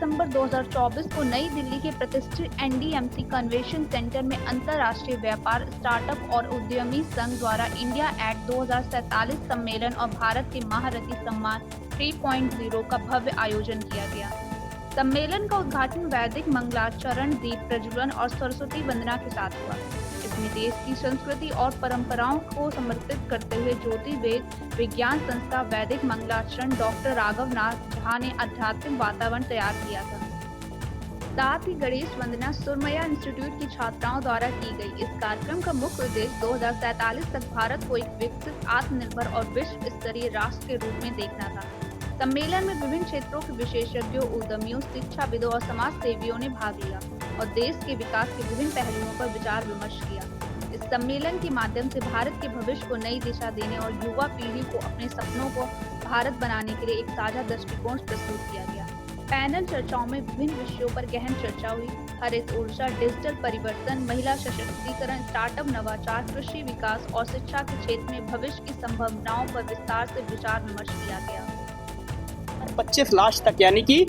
दिसंबर 2024 को नई दिल्ली के प्रतिष्ठित एनडीएमसी कन्वेंशन सेंटर में अंतर्राष्ट्रीय व्यापार, स्टार्टअप और उद्यमी संघ द्वारा इंडिया एक्ट 2047 सम्मेलन और भारत के महारथी सम्मान 3.0 का भव्य आयोजन किया गया। सम्मेलन का उद्घाटन वैदिक मंगलाचरण, दीप प्रज्वलन और सरस्वती वंदना के साथ हुआ। इसमें देश की संस्कृति और परंपराओं को समर्पित करते हुए ज्योतिर्वेद विज्ञान संस्था वैदिक मंगलाचरण डॉक्टर राघव नाथ झा ने आध्यात्मिक वातावरण तैयार किया था। साथ ही गणेश वंदना सुरमया इंस्टीट्यूट की छात्राओं द्वारा की गई। इस कार्यक्रम का मुख्य उद्देश्य 2047 तक भारत को एक विकसित, आत्मनिर्भर और विश्व स्तरीय राष्ट्र के रूप में देखना था। सम्मेलन में विभिन्न क्षेत्रों के विशेषज्ञों, उद्यमियों, शिक्षाविदों और समाज सेवियों ने भाग लिया और देश के विकास के विभिन्न पहलुओं पर विचार विमर्श किया। इस सम्मेलन के माध्यम से भारत के भविष्य को नई दिशा देने और युवा पीढ़ी को अपने सपनों को भारत बनाने के लिए एक साझा दृष्टिकोण प्रस्तुत किया गया। पैनल चर्चाओं में विभिन्न विषयों पर गहन चर्चा हुई। हरित ऊर्जा, डिजिटल परिवर्तन, महिला सशक्तिकरण, स्टार्टअप, नवाचार, कृषि विकास और शिक्षा के क्षेत्र में भविष्य की संभावनाओं पर विस्तार से विचार विमर्श किया गया। 25 लाख तक यानी कि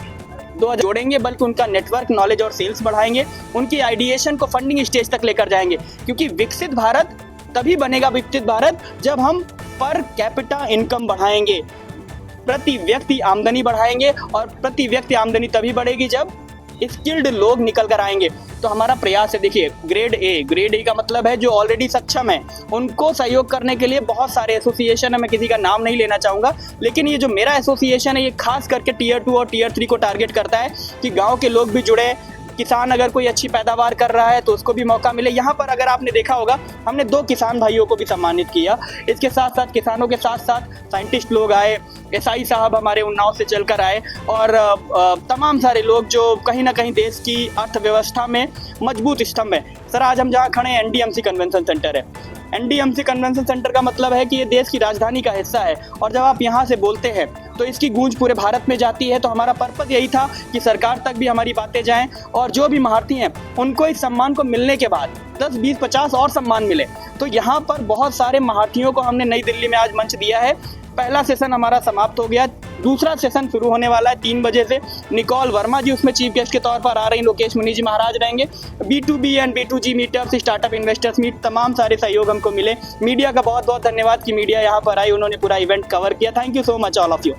2000 जोड़ेंगे, बल्कि उनका नेटवर्क, नॉलेज और सेल्स बढ़ाएंगे, उनकी आइडिएशन को फंडिंग स्टेज तक लेकर जाएंगे। क्योंकि विकसित भारत तभी बनेगा विकसित भारत जब हम पर कैपिटा इनकम बढ़ाएंगे, प्रति व्यक्ति आमदनी बढ़ाएंगे, और प्रति व्यक्ति आमदनी तभी बढ़ेगी जब स्किल्ड लोग निकल कर आएंगे। तो हमारा प्रयास है, देखिए ग्रेड ए का मतलब है जो ऑलरेडी सक्षम है, उनको सहयोग करने के लिए बहुत सारे एसोसिएशन है। मैं किसी का नाम नहीं लेना चाहूँगा, लेकिन ये जो मेरा एसोसिएशन है ये खास करके टियर 2 और टियर 3 को टारगेट करता है कि गाँव के लोग भी जुड़े, किसान अगर कोई अच्छी पैदावार कर रहा है तो उसको भी मौका मिले। यहाँ पर अगर आपने देखा होगा, हमने 2 किसान भाइयों को भी सम्मानित किया। इसके साथ साथ किसानों के साथ साथ साइंटिस्ट लोग आए, एसआई साहब हमारे उन्नाव से चलकर आए, और तमाम सारे लोग जो कहीं ना कहीं देश की अर्थव्यवस्था में मजबूत स्तंभ है। सर, आज हम जहाँ खड़े हैं एनडीएमसी कन्वेंशन सेंटर है। एनडीएमसी कन्वेंशन सेंटर का मतलब है कि ये देश की राजधानी का हिस्सा है, और जब आप यहाँ से बोलते हैं तो इसकी गूंज पूरे भारत में जाती है। तो हमारा पर्पस यही था कि सरकार तक भी हमारी बातें जाएं, और जो भी महारथी हैं उनको इस सम्मान को मिलने के बाद 10, 20, 50 और सम्मान मिले। तो यहाँ पर बहुत सारे महारथियों को हमने नई दिल्ली में आज मंच दिया है। पहला सेशन हमारा समाप्त हो गया, दूसरा सेशन शुरू होने वाला है 3 बजे से। निकोल वर्मा जी उसमें चीफ गेस्ट के तौर पर आ रही, लोकेश मुनि जी महाराज रहेंगे। B2B and B2G meetups, startup investors meet, तमाम सारे सहयोग हमको मिले। मीडिया का बहुत बहुत धन्यवाद कि मीडिया यहाँ पर आई, उन्होंने पूरा इवेंट कवर किया। Thank you so much all of you.